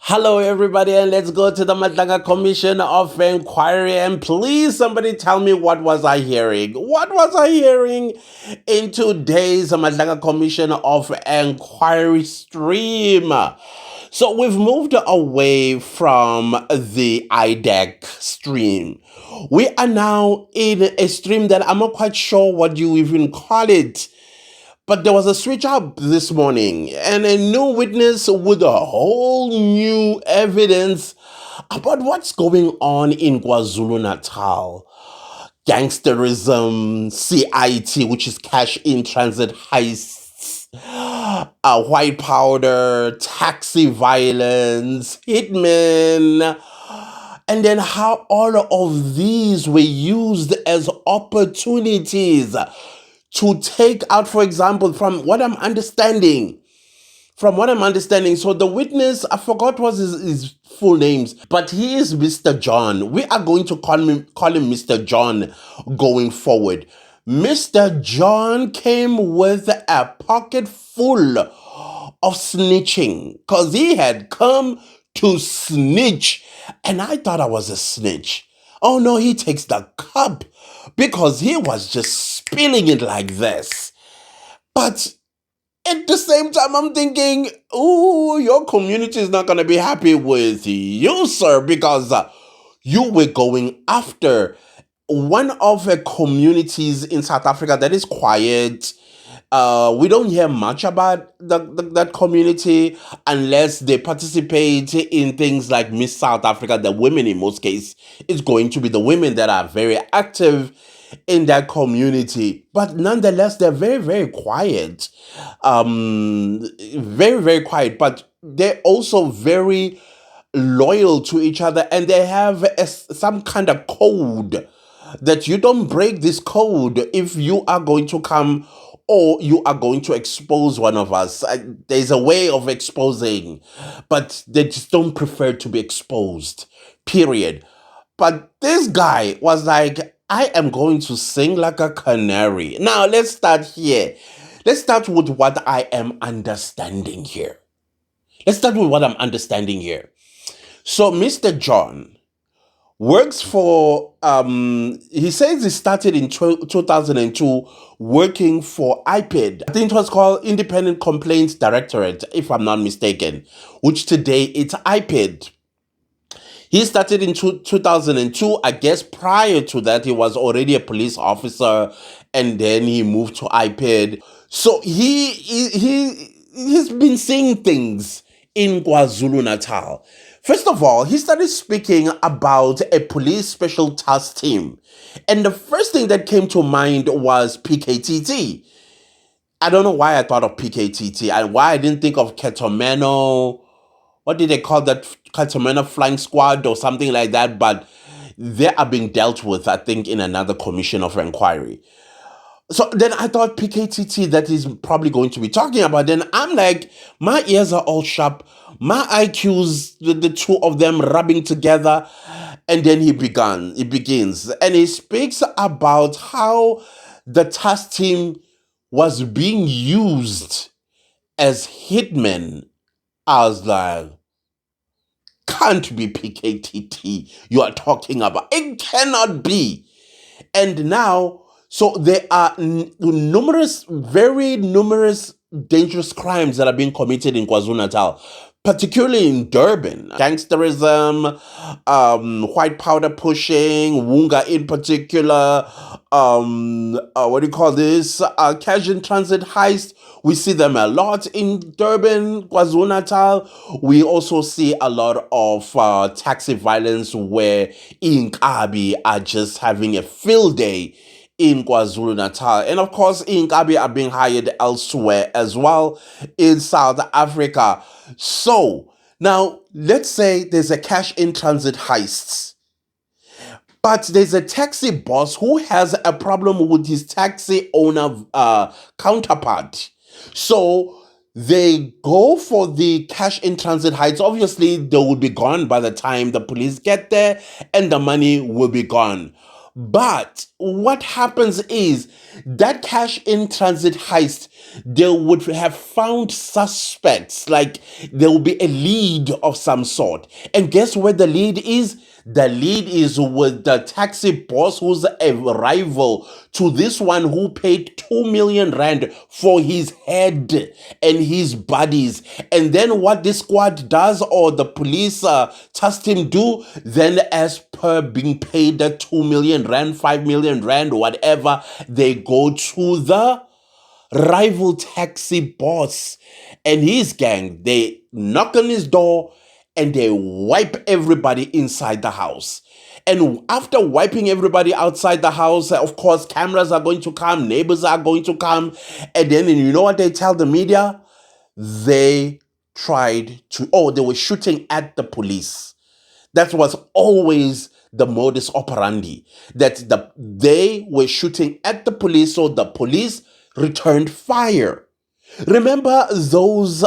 Hello, everybody, and let's go to the Madlanga Commission of Inquiry. And please, somebody tell me, what was I hearing? What was I hearing in today's Madlanga Commission of Inquiry stream? So we've moved away from the IDEC stream. We are now in a stream that I'm not quite sure what you even call it. But there was a switch up this morning and a new witness with a whole new evidence about what's going on in KwaZulu Natal. Gangsterism, CIT, which is cash in transit heists, white powder, taxi violence, hitmen, and then how all of these were used as opportunities to take out, for example, so the witness, I forgot what his full names, but he is Mr. John. We are going to call him Mr. John going forward. Mr. John came with a pocket full of snitching because he had come to snitch, and I thought I was a snitch. Oh no, he takes the cup because he was just spilling it like this. But at the same time, I'm thinking, oh, your community is not going to be happy with you, sir, because you were going after one of the communities in South Africa that is quiet. We don't hear much about that community unless they participate in things like Miss South Africa. The women, in most cases, it's going to be the women that are very active in that community. But nonetheless, they're very, very quiet. Very, very quiet. But they're also very loyal to each other, and they have some kind of code that you don't break this code if you are going to come or you are going to expose one of us. There's a way of exposing, but they just don't prefer to be exposed, period. But this guy was like, I am going to sing like a canary. Now, let's start here. Let's start with what I am understanding here. So, Mr. John works for, he says he started in 2002 working for IPID. I think it was called Independent Complaints Directorate, if I'm not mistaken, which today it's IPID. He started in 2002. I guess prior to that, he was already a police officer, and then he moved to IPID. So he's been seeing things in KwaZulu Natal. First of all, he started speaking about a police special task team. And the first thing that came to mind was PKTT. I don't know why I thought of PKTT and why I didn't think of Ketomeno. What did they call that? Ketomeno Flying Squad or something like that. But they are being dealt with, I think, in another commission of inquiry. So then I thought PKTT that he's probably going to be talking about. Then I'm like, my ears are all sharp. My IQs, the two of them rubbing together. And then he begins. And he speaks about how the task team was being used as hitmen. I was like, can't be PKTT you are talking about. It cannot be. And now, so there are very numerous dangerous crimes that are being committed in KwaZulu-Natal, particularly in Durban. Gangsterism, white powder pushing, Wunga in particular, what do you call this? Cash in transit heist. We see them a lot in Durban, KwaZulu-Natal. We also see a lot of taxi violence where Inkabi are just having a field day in KwaZulu-Natal. And of course, Inkabi are being hired elsewhere as well in South Africa. So, now, let's say there's a cash in transit heist. But there's a taxi boss who has a problem with his taxi owner counterpart. So they go for the cash in transit heights. Obviously, they will be gone by the time the police get there and the money will be gone. But what happens is that cash in transit heist, they would have found suspects, like there will be a lead of some sort. And guess where the lead is? The lead is with the taxi boss who's a rival to this one who paid 2 million rand for his head and his buddies. And then what this squad does, or the police tasked him do, then as per being paid the 2 million rand, 5 million rand, whatever, they go to the rival taxi boss and his gang. They knock on his door and they wipe everybody inside the house. And after wiping everybody outside the house, of course, cameras are going to come, neighbors are going to come. And then, you know what they tell the media? They they were shooting at the police. That was always the modus operandi, that they were shooting at the police, so the police returned fire. Remember those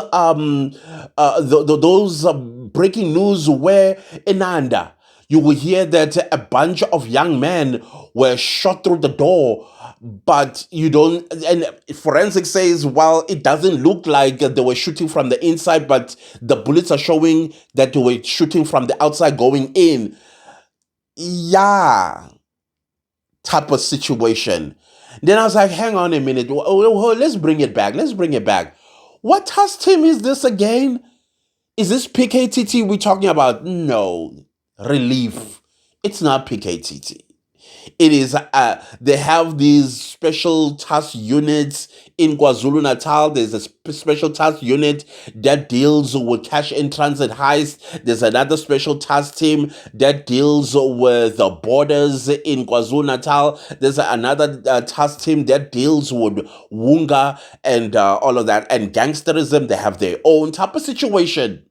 those breaking news where Inanda, you will hear that a bunch of young men were shot through the door, but you don't. And forensic says, well, it doesn't look like they were shooting from the inside, but the bullets are showing that they were shooting from the outside going in. Yeah, type of situation. Then I was like, hang on a minute. Let's bring it back. Let's bring it back. What task team is this again? Is this PKTT we're talking about? No. Relief. It's not PKTT. It is, they have these special task units in KwaZulu Natal. There's a special task unit that deals with cash in transit heist. There's another special task team that deals with the borders in KwaZulu Natal. There's another task team that deals with Wunga and all of that. And gangsterism, they have their own type of situation.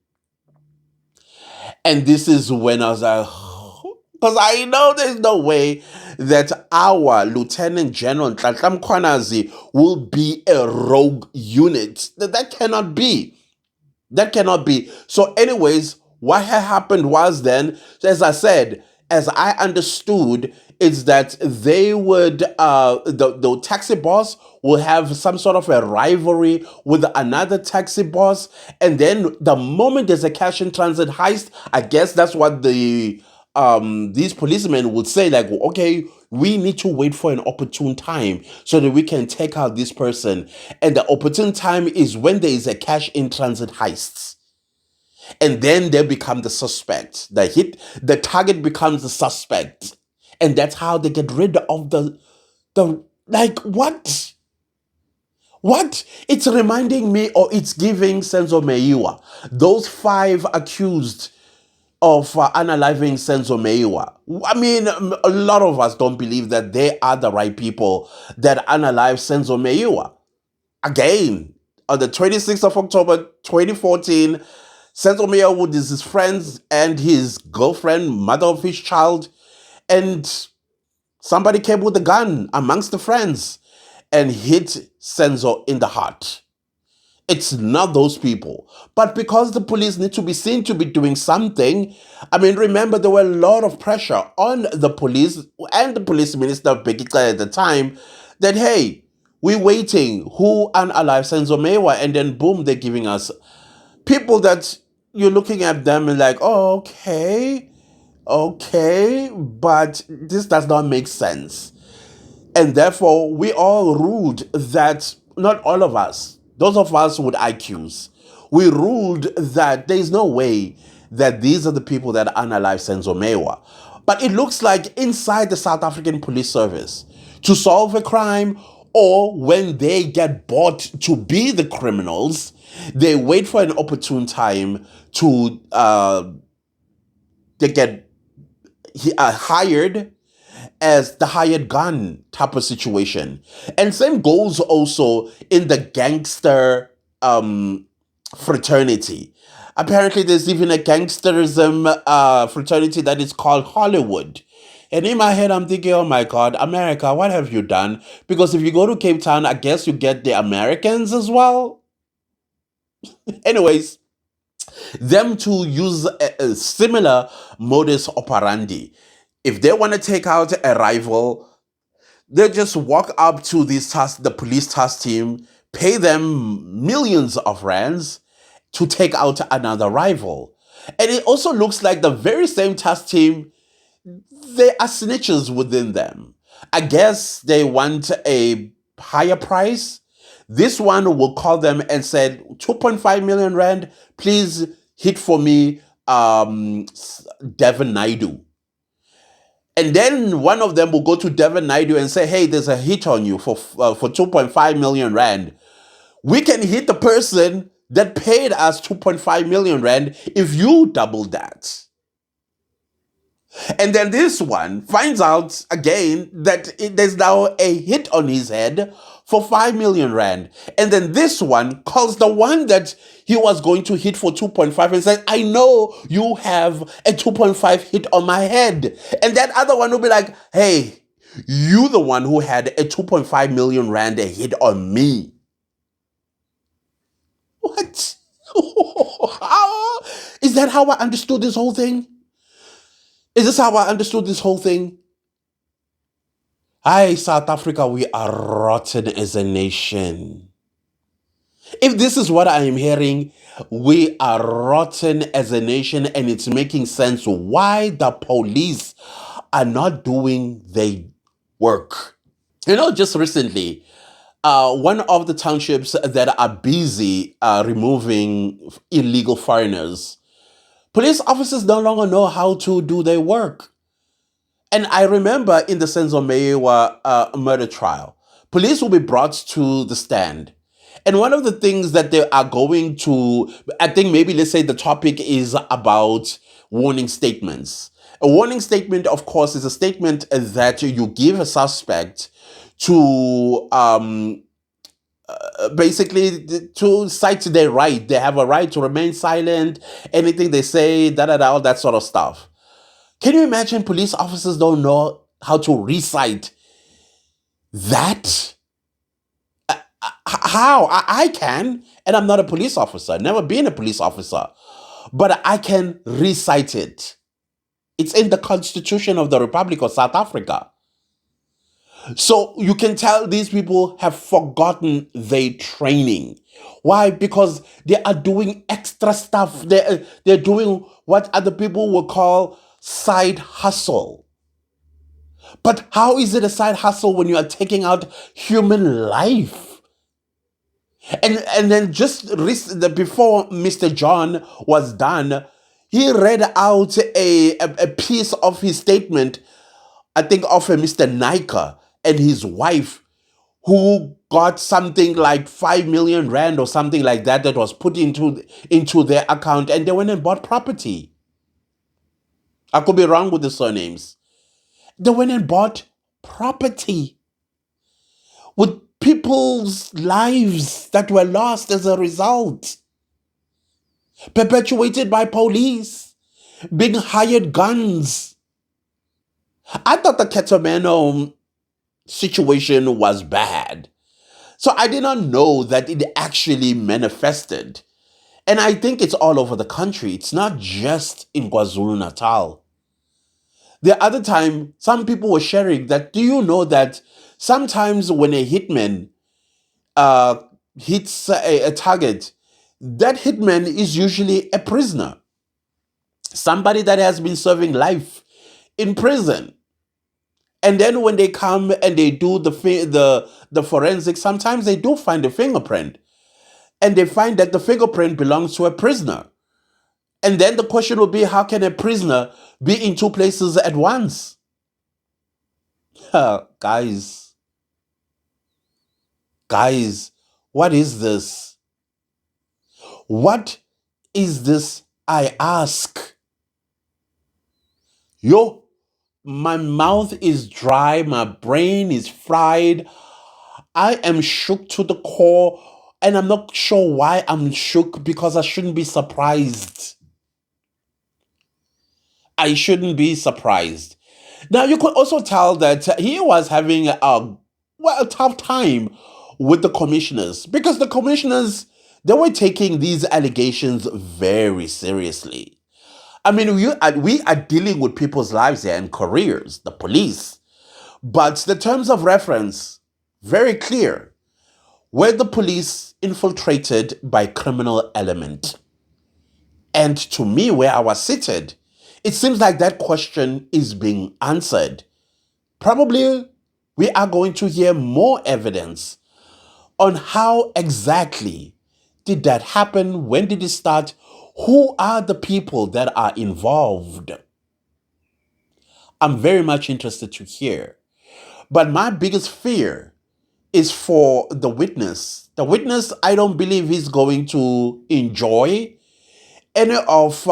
And this is when I was like, because I know there's no way that our Lieutenant General Tlatlam Kwanazi will be a rogue unit. That cannot be. That cannot be. So, anyways, what had happened was then, as I said, as I understood, is that they would, the taxi boss will have some sort of a rivalry with another taxi boss. And then the moment there's a cash in transit heist, I guess that's what these policemen would say, like, okay, we need to wait for an opportune time so that we can take out this person. And the opportune time is when there is a cash in transit heist. And then they become the suspect. The target becomes the suspect. And that's how they get rid of like, what? What? It's reminding me, or it's giving Senzo Meiwa. Those 5 accused of unaliving Senzo Meiwa. I mean, a lot of us don't believe that they are the right people that unalive Senzo Meiwa. Again, on the 26th of October 2014, Senzo Meiwa with his friends and his girlfriend, mother of his child, and somebody came with a gun amongst the friends and hit Senzo in the heart. It's not those people. But because the police need to be seen to be doing something, I mean, remember, there were a lot of pressure on the police and the police minister, Bekika, at the time, that, hey, we're waiting. Who unalive Senzo Meiwa? And then, boom, they're giving us people that you're looking at them and like, oh, okay, but this does not make sense. And therefore, we all ruled that, not all of us, those of us with IQs, we ruled that there is no way that these are the people that unalive Senzo Meiwa. But it looks like inside the South African Police Service, to solve a crime, or when they get bought to be the criminals, they wait for an opportune time to they get hired as the hired gun type of situation. And same goes also in the gangster fraternity. Apparently, there's even a gangsterism fraternity that is called Hollywood. And in my head, I'm thinking, oh my God, America, what have you done? Because if you go to Cape Town, I guess you get the Americans as well. Anyways, them to use a similar modus operandi If they want to take out a rival, they just walk up to the police task team, pay them millions of rands to take out another rival. And it also looks like the very same task team, they are snitches within them. I guess they want a higher price. This one will call them and said 2.5 million rand, please hit for me Devon Naidu. And then one of them will go to Devon Naidu and say, hey, there's a hit on you for 2.5 million rand. We can hit the person that paid us 2.5 million rand if you double that. And then this one finds out again that there's now a hit on his head for 5 million rand. And then this one calls the one that he was going to hit for 2.5 and says, I know you have a 2.5 hit on my head. And that other one will be like, hey, you the one who had a 2.5 million rand hit on me. What? How? Is that how I understood this whole thing? Is this how I understood this whole thing? Hi, South Africa, we are rotten as a nation. If this is what I am hearing, we are rotten as a nation, and it's making sense why the police are not doing their work. Just recently, one of the townships that are busy removing illegal foreigners, police officers no longer know how to do their work. And I remember in the Senzo Meyiwa murder trial, police will be brought to the stand. And one of the things that they are going to, I think maybe let's say the topic is about warning statements. A warning statement, of course, is a statement that you give a suspect to basically to cite their right. They have a right to remain silent, anything they say, all that sort of stuff. Can you imagine police officers don't know how to recite that? How? I can, and I'm not a police officer, never been a police officer, but I can recite it. It's in the Constitution of the Republic of South Africa. So you can tell these people have forgotten their training. Why? Because they are doing extra stuff. They're doing what other people will call side hustle. But how is it a side hustle when you are taking out human life? And then just before Mr. John was done, he read out a piece of his statement, I think of Mr. Nika and his wife, who got something like 5 million rand or something like that was put into their account, and they went and bought property. I could be wrong with the surnames. They went and bought property with people's lives that were lost as a result. Perpetuated by police, being hired guns. I thought the Ketameno situation was bad. So I did not know that it actually manifested. And I think it's all over the country. It's not just in KwaZulu-Natal. The other time, some people were sharing that, do you know that sometimes when a hitman hits a target, that hitman is usually a prisoner. Somebody that has been serving life in prison. And then when they come and they do the forensics, sometimes they do find a fingerprint. And they find that the fingerprint belongs to a prisoner. And then the question will be, how can a prisoner be in two places at once? Guys, what is this? What is this, I ask? Yo, my mouth is dry, my brain is fried. I am shook to the core, and I'm not sure why I'm shook, because I shouldn't be surprised. I shouldn't be surprised. Now, you could also tell that he was having a tough time with the commissioners, because the commissioners, they were taking these allegations very seriously. I mean, we are dealing with people's lives here and careers, the police. But the terms of reference, very clear. Were the police infiltrated by criminal element? And to me, where I was seated, it seems like that question is being answered. Probably we are going to hear more evidence on how exactly did that happen, when did it start, who are the people that are involved. I'm very much interested to hear. But my biggest fear is for the witness. The witness, I don't believe he's going to enjoy any of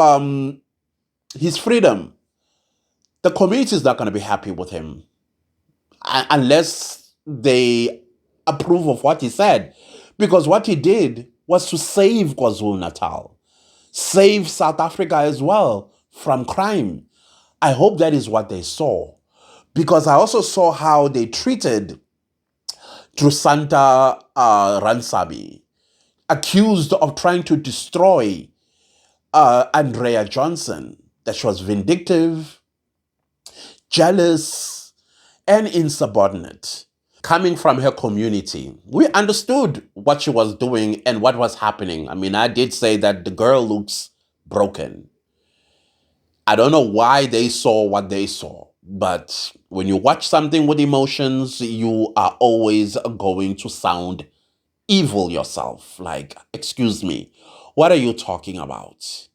his freedom. The community is not going to be happy with him unless they approve of what he said. Because what he did was to save KwaZulu Natal, save South Africa as well from crime. I hope that is what they saw. Because I also saw how they treated Drusanta Ransabi, accused of trying to destroy Andrea Johnson, that she was vindictive, jealous, and insubordinate. Coming from her community, we understood what she was doing and what was happening. I mean, I did say that the girl looks broken. I don't know why they saw what they saw, but when you watch something with emotions, you are always going to sound evil yourself. Like, excuse me, what are you talking about?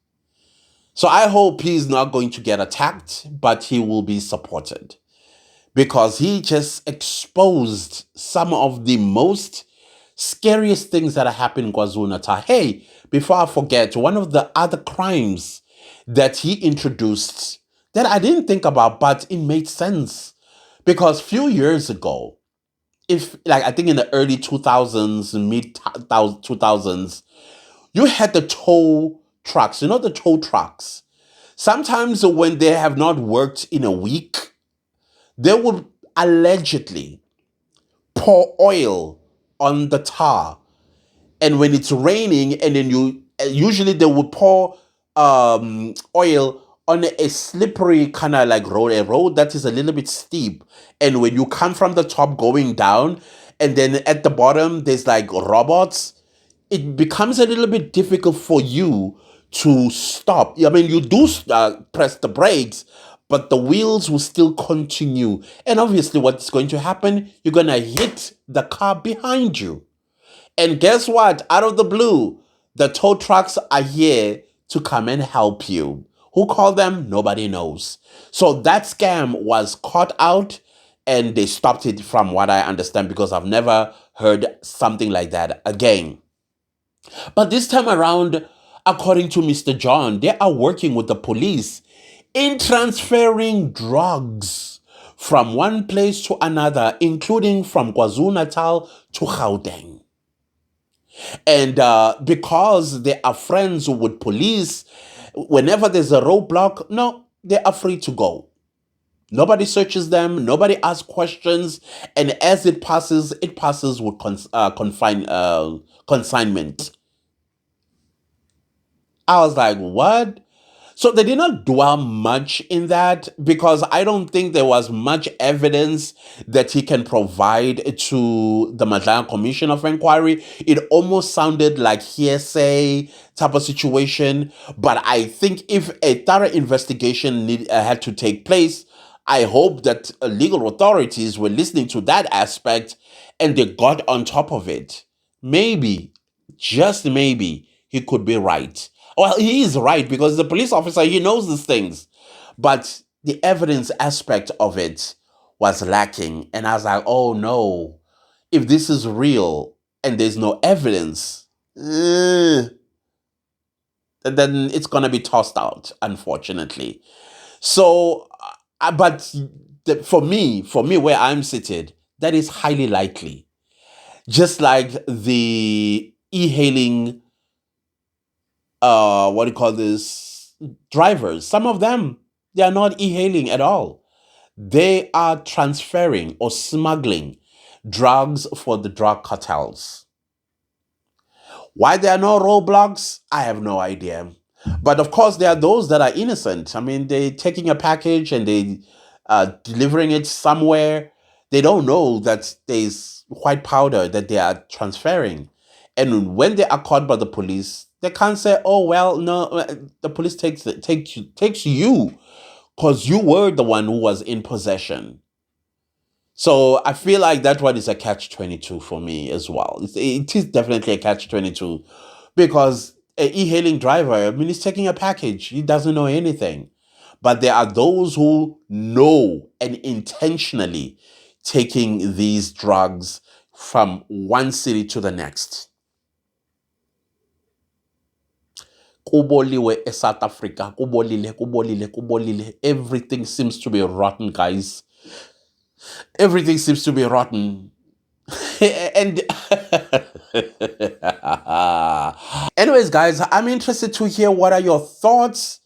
So I hope he's not going to get attacked, but he will be supported, because he just exposed some of the most scariest things that are happening in KwaZulu-Natal. Hey, before I forget, one of the other crimes that he introduced that I didn't think about, but it made sense. Because few years ago, if like I think in the early 2000s, mid 2000s, you had the tow trucks, the tow trucks. Sometimes when they have not worked in a week, they would allegedly pour oil on the tar. And when it's raining, and then usually they would pour oil on a slippery kind of like road, a road that is a little bit steep. And when you come from the top going down, and then at the bottom there's like robots, it becomes a little bit difficult for you to stop. I mean, you do press the brakes, but the wheels will still continue. And obviously what's going to happen, you're going to hit the car behind you. And guess what? Out of the blue, the tow trucks are here to come and help you. Who called them? Nobody knows. So that scam was caught out, and they stopped it from what I understand, because I've never heard something like that again. But this time around, according to Mr. John, they are working with the police in transferring drugs from one place to another, including from KwaZulu-Natal to Gauteng. And because they are friends with police, whenever there's a roadblock, no, they are free to go. Nobody searches them. Nobody asks questions. And as it passes with consignment. I was like, what? So they did not dwell much in that, because I don't think there was much evidence that he can provide to the Madlanga Commission of Inquiry. It almost sounded like hearsay type of situation. But I think if a thorough investigation had to take place, I hope that legal authorities were listening to that aspect and they got on top of it. Maybe, just maybe, he could be right. Well, he is right, because the police officer, he knows these things. But the evidence aspect of it was lacking. And I was like, oh no, if this is real and there's no evidence, then it's going to be tossed out, unfortunately. So, but for me, where I'm seated, that is highly likely. Just like the e-hailing, what do you call this, drivers. Some of them, they are not e-hailing at all. They are transferring or smuggling drugs for the drug cartels. Why there are no roadblocks, I have no idea. But of course, there are those that are innocent. I mean, they're taking a package and they delivering it somewhere. They don't know that there's white powder that they are transferring. And when they are caught by the police, they can't say, "Oh well, no." The police takes you because you were the one who was in possession. So I feel like that one is a catch-22 for me as well. It is definitely a catch-22 because an e-hailing driver, I mean, he's taking a package. He doesn't know anything. But there are those who know and intentionally taking these drugs from one city to the next. Kuboliwe eSouth Africa. Kubolile. Everything seems to be rotten, guys. Everything seems to be rotten. And anyways, guys, I'm interested to hear what are your thoughts.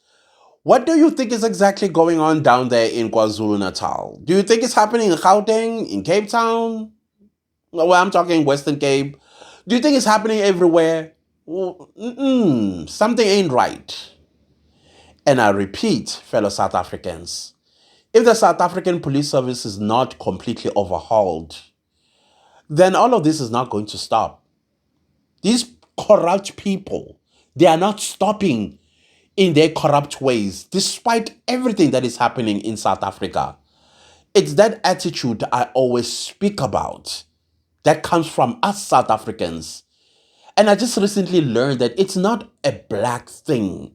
What do you think is exactly going on down there in KwaZulu-Natal? Do you think it's happening in Gauteng, in Cape Town? Well, I'm talking Western Cape. Do you think it's happening everywhere? Something ain't right. And I repeat, fellow South Africans, if the South African police service is not completely overhauled, then all of this is not going to stop. These corrupt people, they are not stopping in their corrupt ways, despite everything that is happening in South Africa. It's that attitude I always speak about that comes from us South Africans. And I just recently learned that it's not a black thing,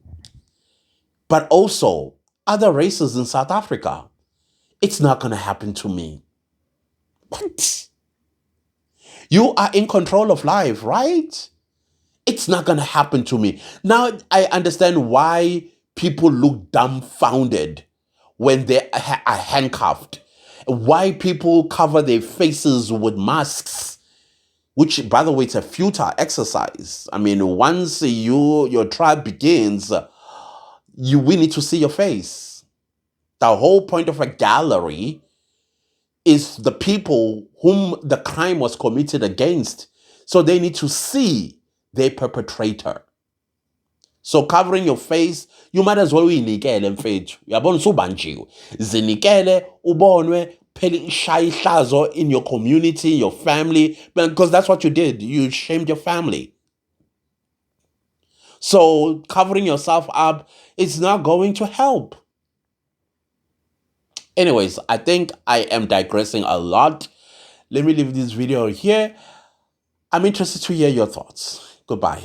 but also other races in South Africa. It's not going to happen to me. What? You are in control of life, right? It's not going to happen to me. Now, I understand why people look dumbfounded when they are handcuffed. Why people cover their faces with masks, which, by the way, it's a futile exercise. I mean, once your trial begins, we need to see your face. The whole point of a gallery is the people whom the crime was committed against. So they need to see their perpetrator. So covering your face, you might as well uyinikele mfethu. Uyabona usubanjiwe. Zinikele ubonwe phela ishaya ihlazo in your community, your family, because that's what you did. You shamed your family. So covering yourself up is not going to help. Anyways, I think I am digressing a lot. Let me leave this video here. I'm interested to hear your thoughts. Goodbye.